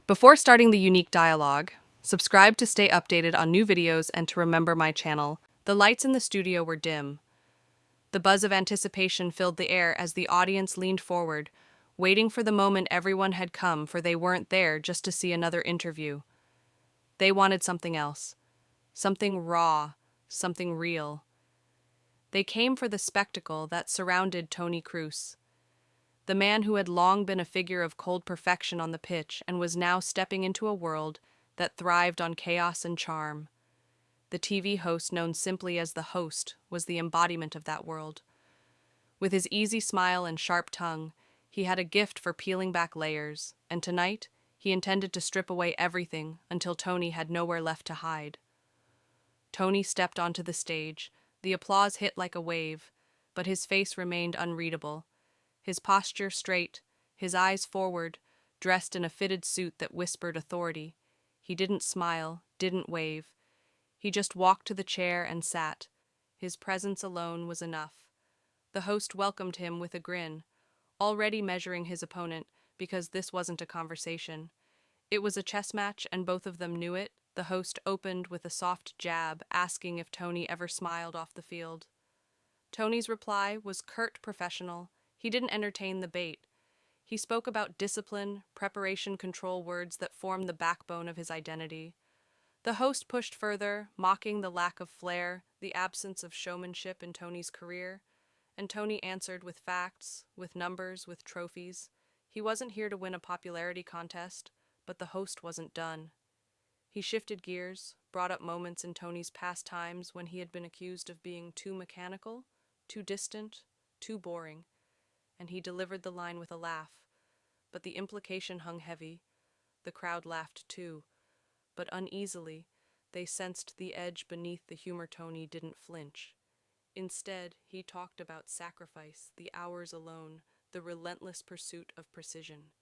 Before starting the unique dialogue, subscribe to stay updated on new videos and to remember my channel. The lights in the studio were dim. The buzz of anticipation filled the air as the audience leaned forward, waiting for the moment everyone had come, for they weren't there just to see another interview. They wanted something else. Something raw, something real. They came for the spectacle that surrounded Toni Kroos, the man who had long been a figure of cold perfection on the pitch and was now stepping into a world that thrived on chaos and charm. The TV host, known simply as the host, was the embodiment of that world. With his easy smile and sharp tongue, he had a gift for peeling back layers, and tonight he intended to strip away everything until Toni had nowhere left to hide. Toni stepped onto the stage. The applause hit like a wave, but his face remained unreadable. His posture straight, his eyes forward, dressed in a fitted suit that whispered authority. He didn't smile, didn't wave. He just walked to the chair and sat. His presence alone was enough. The host welcomed him with a grin, already measuring his opponent, because this wasn't a conversation. It was a chess match, and both of them knew it. The host opened with a soft jab, asking if Toni ever smiled off the field. Toni's reply was curt, professional. He didn't entertain the bait. He spoke about discipline, preparation, control, words that formed the backbone of his identity. The host pushed further, mocking the lack of flair, the absence of showmanship in Toni's career. And Toni answered with facts, with numbers, with trophies. He wasn't here to win a popularity contest, but the host wasn't done. He shifted gears, brought up moments in Toni's past times when he had been accused of being too mechanical, too distant, too boring. And he delivered the line with a laugh. But the implication hung heavy. The crowd laughed too, but uneasily. They sensed the edge beneath the humor. Toni didn't flinch. Instead, he talked about sacrifice, the hours alone, the relentless pursuit of precision.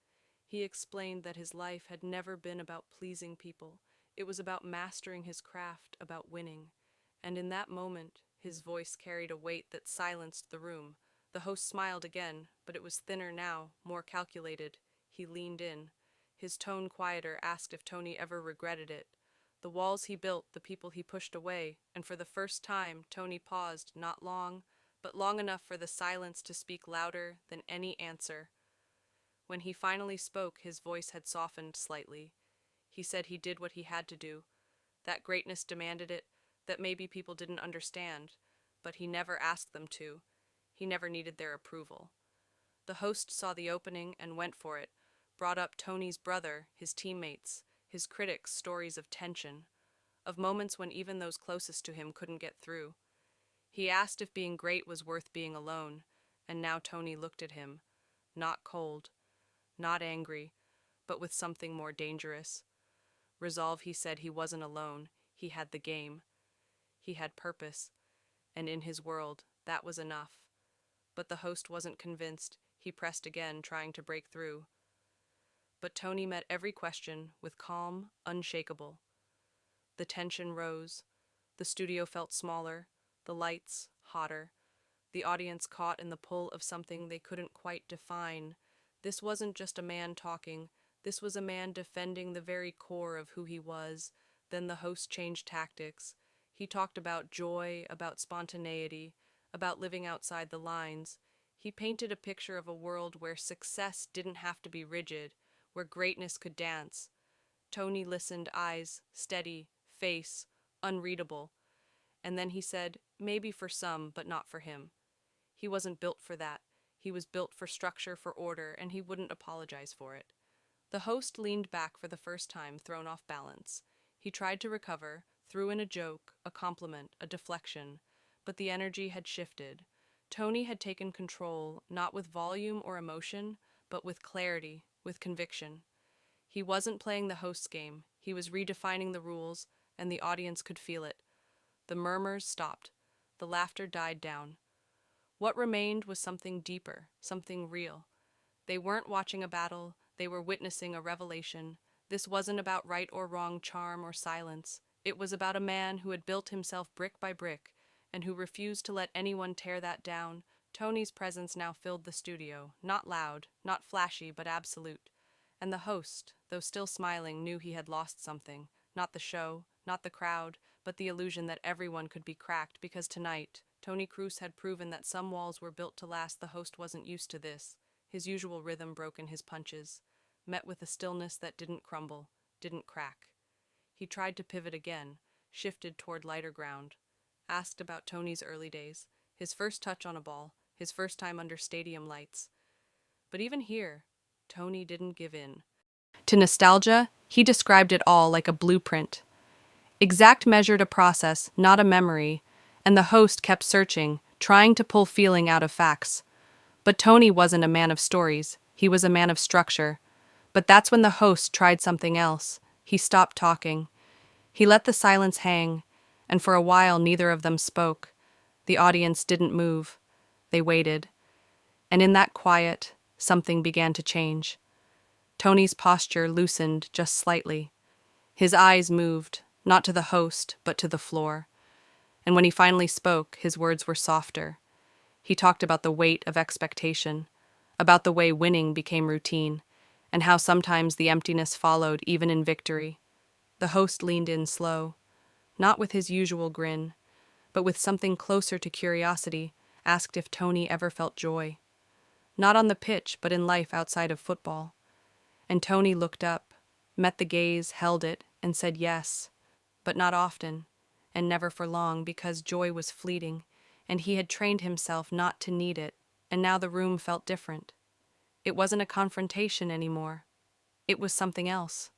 He explained that his life had never been about pleasing people. It was about mastering his craft, about winning. And in that moment, his voice carried a weight that silenced the room. The host smiled again, but it was thinner now, more calculated. He leaned in. His tone quieter, asked if Toni ever regretted it. The walls he built, the people he pushed away, and for the first time, Toni paused, not long, but long enough for the silence to speak louder than any answer. When he finally spoke, his voice had softened slightly. He said he did what he had to do, that greatness demanded it, that maybe people didn't understand, but he never asked them to. He never needed their approval. The host saw the opening and went for it, brought up Toni's brother, his teammates, his critics, stories of tension, of moments when even those closest to him couldn't get through. He asked if being great was worth being alone, and now Toni looked at him, not cold, not angry, but with something more dangerous. Resolve, he said. He wasn't alone. He had the game. He had purpose, and in his world, that was enough. But the host wasn't convinced. He pressed again, trying to break through. But Toni met every question with calm, unshakable. The tension rose. The studio felt smaller, the lights hotter, the audience caught in the pull of something they couldn't quite define. This wasn't just a man talking. This was a man defending the very core of who he was. Then the host changed tactics. He talked about joy, about spontaneity, about living outside the lines. He painted a picture of a world where success didn't have to be rigid, where greatness could dance. Toni listened, eyes steady, face unreadable. And then he said, maybe for some, but not for him. He wasn't built for that. He was built for structure, for order, and he wouldn't apologize for it. The host leaned back for the first time, thrown off balance. He tried to recover, threw in a joke, a compliment, a deflection, but the energy had shifted. Toni had taken control, not with volume or emotion, but with clarity, with conviction. He wasn't playing the host's game. He was redefining the rules, and the audience could feel it. The murmurs stopped. The laughter died down. What remained was something deeper, something real. They weren't watching a battle. They were witnessing a revelation. This wasn't about right or wrong, charm or silence. It was about a man who had built himself brick by brick, and who refused to let anyone tear that down. Toni's presence now filled the studio, not loud, not flashy, but absolute. And the host, though still smiling, knew he had lost something. Not the show, not the crowd, but the illusion that everyone could be cracked, because tonight, Toni Kroos had proven that some walls were built to last. The host wasn't used to this. His usual rhythm broke in his punches, met with a stillness that didn't crumble, didn't crack. He tried to pivot again, shifted toward lighter ground, asked about Tony's early days, his first touch on a ball, his first time under stadium lights. But even here, Tony didn't give in. To nostalgia, he described it all like a blueprint. Exact measured a process, not a memory, and the host kept searching, trying to pull feeling out of facts. But Tony wasn't a man of stories, he was a man of structure. But that's when the host tried something else. He stopped talking. He let the silence hang, and for a while neither of them spoke. The audience didn't move. They waited. And in that quiet, something began to change. Tony's posture loosened just slightly. His eyes moved, not to the host, but to the floor. And when he finally spoke, his words were softer. He talked about the weight of expectation, about the way winning became routine, and how sometimes the emptiness followed even in victory. The host leaned in slow, not with his usual grin, but with something closer to curiosity, asked if Tony ever felt joy. Not on the pitch, but in life outside of football. And Tony looked up, met the gaze, held it, and said yes, but not often, and never for long, because joy was fleeting, and he had trained himself not to need it, and now the room felt different. It wasn't a confrontation anymore. It was something else.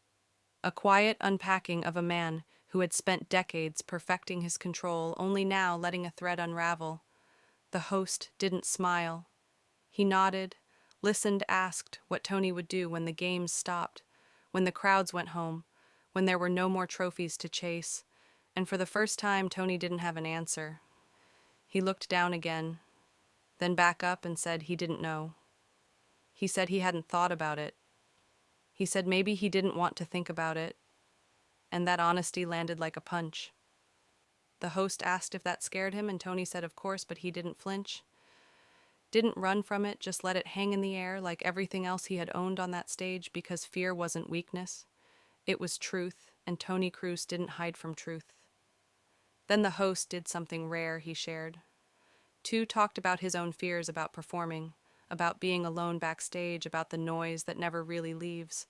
A quiet unpacking of a man who had spent decades perfecting his control, only now letting a thread unravel. The host didn't smile. He nodded, listened, asked what Tony would do when the games stopped, when the crowds went home, when there were no more trophies to chase, and for the first time Tony didn't have an answer. He looked down again, then back up and said he didn't know. He said he hadn't thought about it. He said maybe he didn't want to think about it, and that honesty landed like a punch. The host asked if that scared him, and Tony said of course, but he didn't flinch. Didn't run from it, just let it hang in the air like everything else he had owned on that stage, because fear wasn't weakness. It was truth, and Toni Kroos didn't hide from truth. Then the host did something rare he shared. Two talked about his own fears about performing, about being alone backstage, about the noise that never really leaves.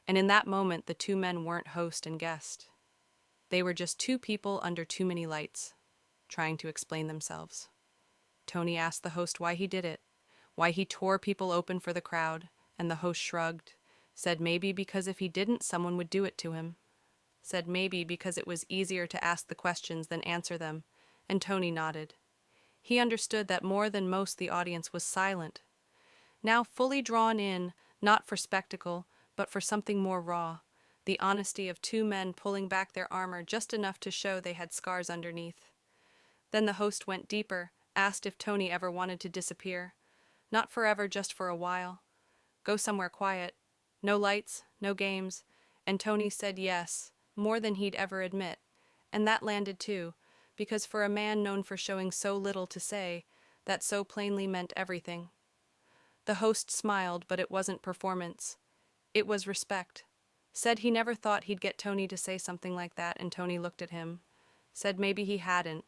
And in that moment, the two men weren't host and guest. They were just two people under too many lights, trying to explain themselves. Tony asked the host why he did it, why he tore people open for the crowd, and the host shrugged, said maybe because if he didn't, someone would do it to him. Said maybe because it was easier to ask the questions than answer them, and Tony nodded. He understood that more than most the audience was silent, now fully drawn in, not for spectacle, but for something more raw, the honesty of two men pulling back their armor just enough to show they had scars underneath. Then the host went deeper, asked if Tony ever wanted to disappear. Not forever, just for a while. Go somewhere quiet. No lights, no games. And Tony said yes, more than he'd ever admit. And that landed too, because for a man known for showing so little to say, that so plainly meant everything. The host smiled, but it wasn't performance. It was respect. Said he never thought he'd get Tony to say something like that, and Tony looked at him. Said maybe he hadn't.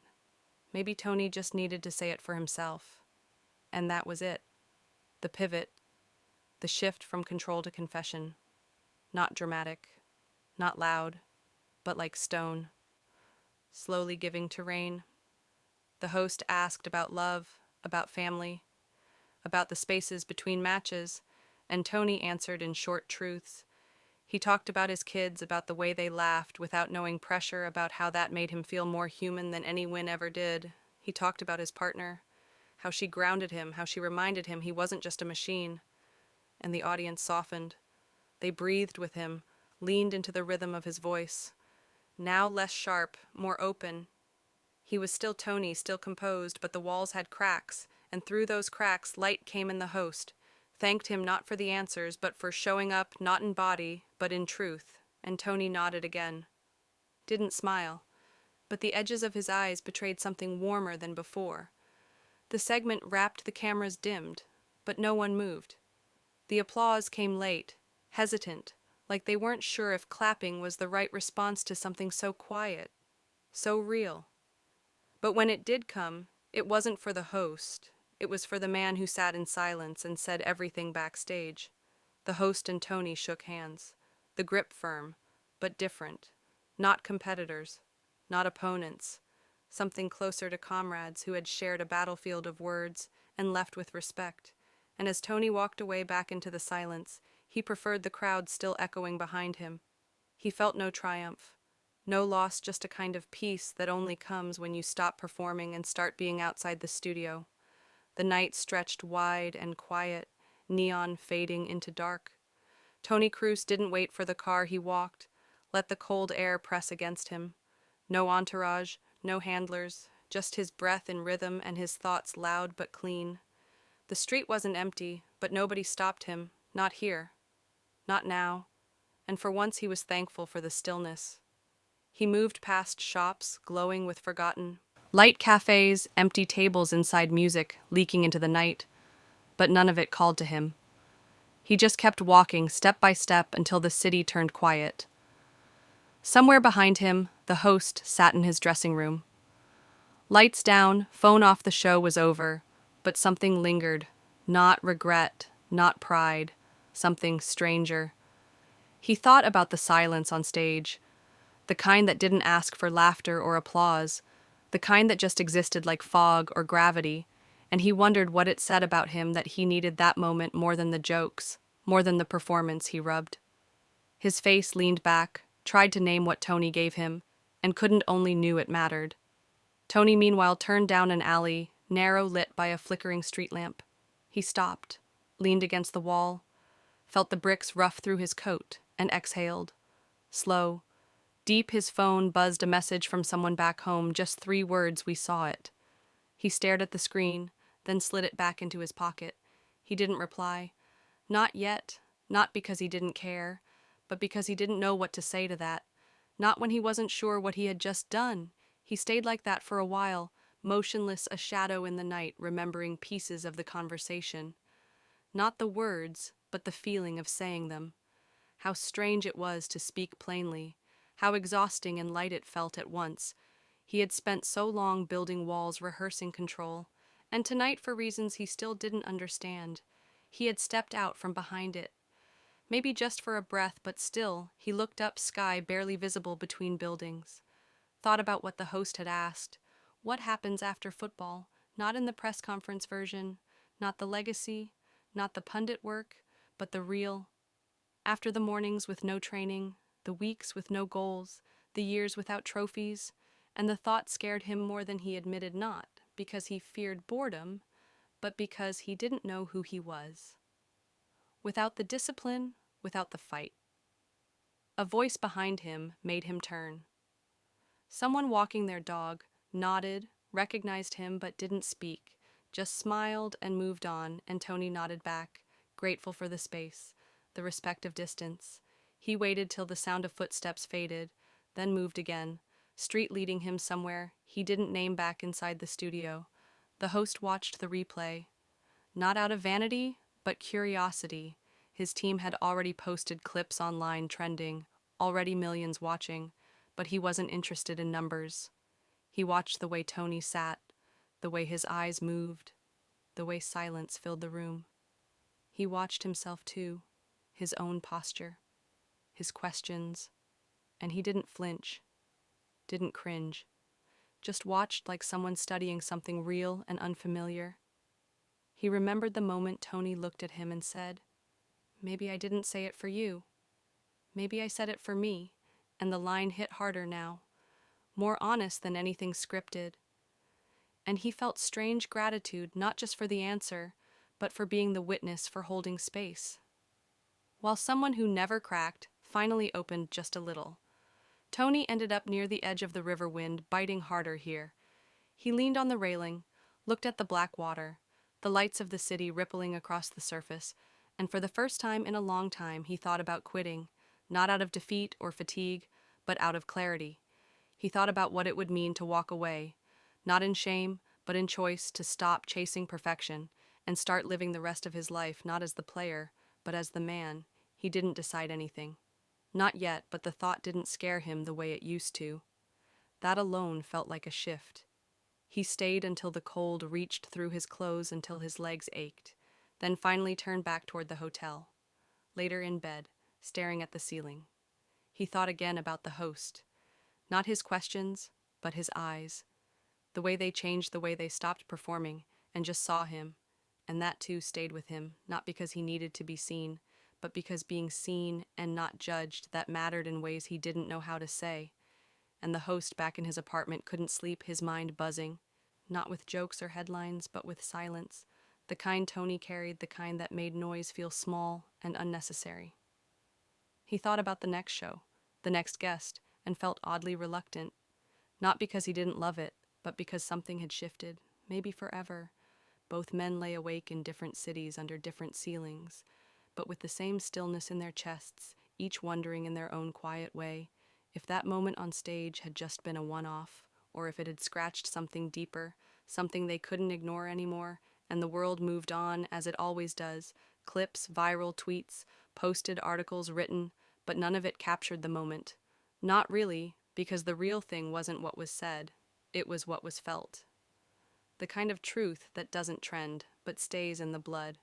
Maybe Tony just needed to say it for himself. And that was it. The pivot. The shift from control to confession. Not dramatic. Not loud. But like stone. Slowly giving terrain. The host asked about love, about family, about the spaces between matches, and Tony answered in short truths. He talked about his kids, about the way they laughed without knowing pressure, about how that made him feel more human than any win ever did. He talked about his partner, how she grounded him, how she reminded him he wasn't just a machine. And the audience softened. They breathed with him, leaned into the rhythm of his voice. Now less sharp, more open. He was still Tony, still composed, but the walls had cracks, and through those cracks light came in the host, thanked him not for the answers, but for showing up not in body, but in truth, and Tony nodded again. Didn't smile, but the edges of his eyes betrayed something warmer than before. The segment wrapped, the cameras dimmed, but no one moved. The applause came late, hesitant, like they weren't sure if clapping was the right response to something so quiet, so real. But when it did come, it wasn't for the host. It was for the man who sat in silence and said everything backstage. The host and Toni shook hands, the grip firm, but different. Not competitors, not opponents, something closer to comrades who had shared a battlefield of words and left with respect. And as Toni walked away back into the silence, he preferred the crowd still echoing behind him. He felt no triumph, no loss, just a kind of peace that only comes when you stop performing and start being outside the studio. The night stretched wide and quiet, neon fading into dark. Toni Kroos didn't wait for the car, he walked, let the cold air press against him. No entourage, no handlers, just his breath in rhythm and his thoughts loud but clean. The street wasn't empty, but nobody stopped him, not here, not now, and for once he was thankful for the stillness. He moved past shops glowing with forgotten light, cafes, empty tables inside music leaking into the night, but none of it called to him. He just kept walking step by step until the city turned quiet. Somewhere behind him, the host sat in his dressing room. Lights down, phone off, the show was over, but something lingered. Not regret, not pride, something stranger. He thought about the silence on stage, the kind that didn't ask for laughter or applause, the kind that just existed like fog or gravity, and he wondered what it said about him that he needed that moment more than the jokes, more than the performance he rubbed. His face leaned back, tried to name what Toni gave him, and couldn't, only knew it mattered. Toni, meanwhile, turned down an alley, narrow, lit by a flickering street lamp. He stopped, leaned against the wall, felt the bricks rough through his coat, and exhaled. Slow, deep, his phone buzzed a message from someone back home, just 3 words: "We saw it." He stared at the screen, then slid it back into his pocket. He didn't reply. Not yet, not because he didn't care, but because he didn't know what to say to that. Not when he wasn't sure what he had just done. He stayed like that for a while, motionless, a shadow in the night, remembering pieces of the conversation. Not the words, but the feeling of saying them. How strange it was to speak plainly. How exhausting and light it felt at once. He had spent so long building walls, rehearsing control, and tonight, for reasons he still didn't understand, he had stepped out from behind it. Maybe just for a breath, but still, he looked up, sky barely visible between buildings. Thought about what the host had asked. What happens after football? Not in the press conference version, not the legacy, not the pundit work, but the real. After the mornings with no training, the weeks with no goals, the years without trophies, and the thought scared him more than he admitted, not because he feared boredom, but because he didn't know who he was. Without the discipline, without the fight. A voice behind him made him turn. Someone walking their dog nodded, recognized him but didn't speak, just smiled and moved on, and Toni nodded back, grateful for the space, the respect of distance. He waited till the sound of footsteps faded, then moved again, street leading him somewhere he didn't name, back inside the studio. The host watched the replay, not out of vanity, but curiosity. His team had already posted clips online trending, already millions watching, but he wasn't interested in numbers. He watched the way Toni sat, the way his eyes moved, the way silence filled the room. He watched himself too, his own posture, his questions, and he didn't flinch, didn't cringe, just watched like someone studying something real and unfamiliar. He remembered the moment Toni looked at him and said, "Maybe I didn't say it for you. Maybe I said it for me," and the line hit harder now, more honest than anything scripted. And he felt strange gratitude, not just for the answer, but for being the witness, for holding space. While someone who never cracked finally opened just a little. Toni ended up near the edge of the river, wind biting harder here. He leaned on the railing, looked at the black water, the lights of the city rippling across the surface, and for the first time in a long time he thought about quitting, not out of defeat or fatigue, but out of clarity. He thought about what it would mean to walk away, not in shame, but in choice, to stop chasing perfection and start living the rest of his life not as the player, but as the man. He didn't decide anything. Not yet, but the thought didn't scare him the way it used to. That alone felt like a shift. He stayed until the cold reached through his clothes until his legs ached, then finally turned back toward the hotel. Later in bed, staring at the ceiling. He thought again about the host. Not his questions, but his eyes. The way they changed, the way they stopped performing and just saw him. And that too stayed with him, not because he needed to be seen, but because being seen and not judged, that mattered in ways he didn't know how to say. And the host back in his apartment couldn't sleep, his mind buzzing. Not with jokes or headlines, but with silence. The kind Toni carried, the kind that made noise feel small and unnecessary. He thought about the next show, the next guest, and felt oddly reluctant. Not because he didn't love it, but because something had shifted, maybe forever. Both men lay awake in different cities under different ceilings, but with the same stillness in their chests, each wondering in their own quiet way if that moment on stage had just been a one-off, or if it had scratched something deeper, something they couldn't ignore anymore, and the world moved on as it always does, clips, viral tweets, posted articles written, but none of it captured the moment. Not really, because the real thing wasn't what was said, it was what was felt. The kind of truth that doesn't trend, but stays in the blood.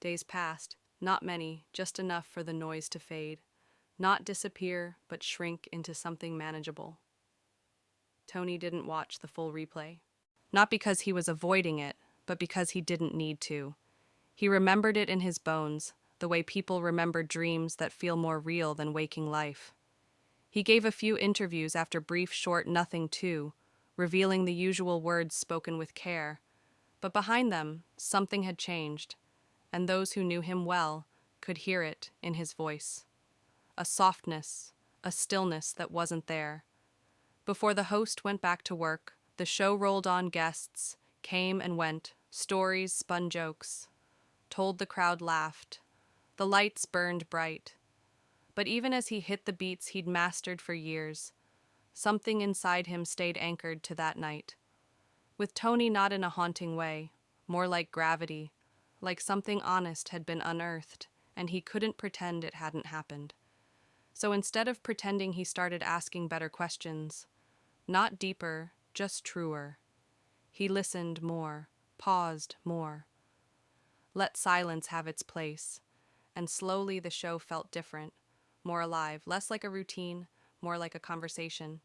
Days passed, not many, just enough for the noise to fade. Not disappear, but shrink into something manageable. Toni didn't watch the full replay. Not because he was avoiding it, but because he didn't need to. He remembered it in his bones, the way people remember dreams that feel more real than waking life. He gave a few interviews after brief, short nothing too, revealing the usual words spoken with care. But behind them, something had changed, and those who knew him well could hear it in his voice. A softness, a stillness that wasn't there. Before the host went back to work, the show rolled on. Guests came and went, stories spun jokes, told the crowd laughed. The lights burned bright. But even as he hit the beats he'd mastered for years, something inside him stayed anchored to that night. With Toni not in a haunting way, more like gravity, like something honest had been unearthed, and he couldn't pretend it hadn't happened. So instead of pretending, he started asking better questions. Not deeper, just truer. He listened more, paused more. Let silence have its place. And slowly the show felt different, more alive, less like a routine, more like a conversation.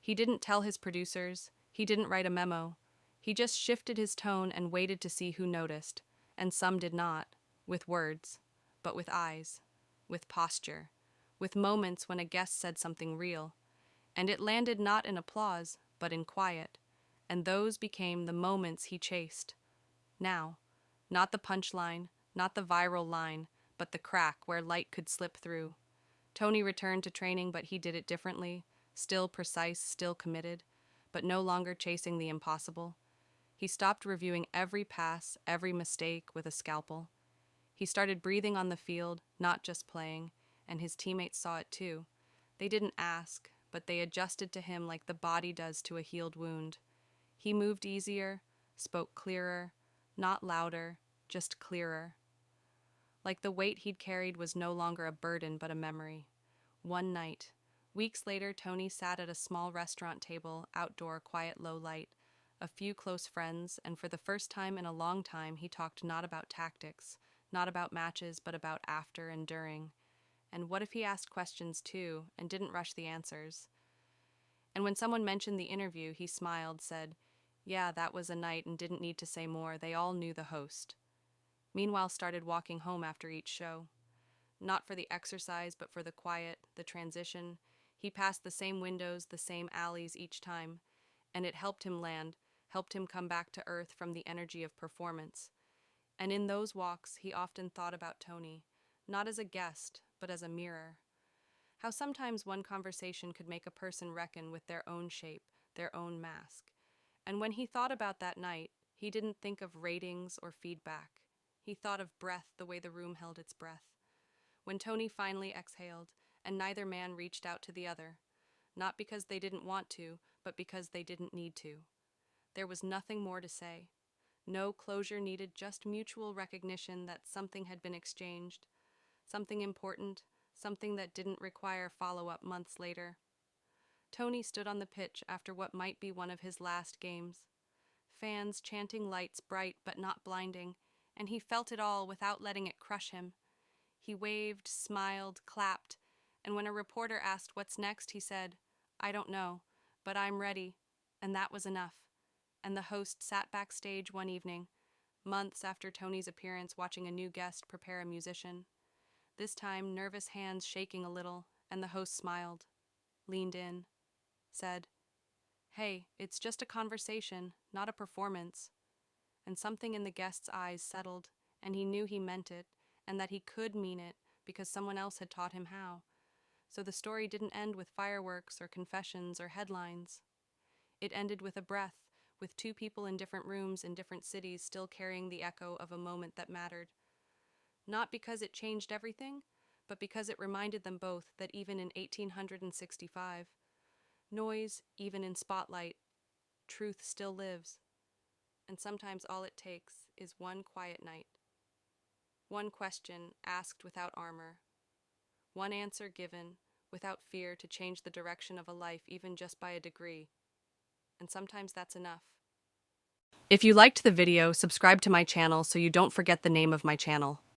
He didn't tell his producers, he didn't write a memo. He just shifted his tone and waited to see who noticed. And some did not, with words, but with eyes, with posture, with moments when a guest said something real. And it landed not in applause, but in quiet. And those became the moments he chased. Now, not the punchline, not the viral line, but the crack where light could slip through. Toni returned to training, but he did it differently, still precise, still committed, but no longer chasing the impossible. He stopped reviewing every pass, every mistake with a scalpel. He started breathing on the field, not just playing, and his teammates saw it too. They didn't ask, but they adjusted to him like the body does to a healed wound. He moved easier, spoke clearer, not louder, just clearer. Like the weight he'd carried was no longer a burden but a memory. One night, weeks later, Toni sat at a small restaurant table, outdoor, quiet, low light, a few close friends, and for the first time in a long time he talked not about tactics, not about matches, but about after and during. And what if he asked questions too, and didn't rush the answers? And when someone mentioned the interview, he smiled, said, "Yeah, that was a night," and didn't need to say more. They all knew the host. Meanwhile, started walking home after each show. Not for the exercise, but for the quiet, the transition. He passed the same windows, the same alleys each time, and it helped him land, helped him come back to earth from the energy of performance. And in those walks, he often thought about Toni, not as a guest, but as a mirror. How sometimes one conversation could make a person reckon with their own shape, their own mask. And when he thought about that night, he didn't think of ratings or feedback. He thought of breath, the way the room held its breath. When Toni finally exhaled, and neither man reached out to the other, not because they didn't want to, but because they didn't need to. There was nothing more to say. No closure needed, just mutual recognition that something had been exchanged, something important, something that didn't require follow-up months later. Toni stood on the pitch after what might be one of his last games. Fans chanting, lights bright but not blinding, and he felt it all without letting it crush him. He waved, smiled, clapped, and when a reporter asked what's next, he said, "I don't know, but I'm ready," and that was enough. And the host sat backstage one evening, months after Toni's appearance, watching a new guest prepare a musician. This time, nervous hands shaking a little, and the host smiled, leaned in, said, "Hey, it's just a conversation, not a performance." And something in the guest's eyes settled, and he knew he meant it, and that he could mean it because someone else had taught him how. So the story didn't end with fireworks or confessions or headlines. It ended with a breath, with two people in different rooms in different cities still carrying the echo of a moment that mattered. Not because it changed everything, but because it reminded them both that even in 1865, noise, even in spotlight, truth still lives. And sometimes all it takes is one quiet night. One question asked without armor. One answer given without fear to change the direction of a life even just by a degree. And sometimes that's enough. If you liked the video, subscribe to my channel so you don't forget the name of my channel.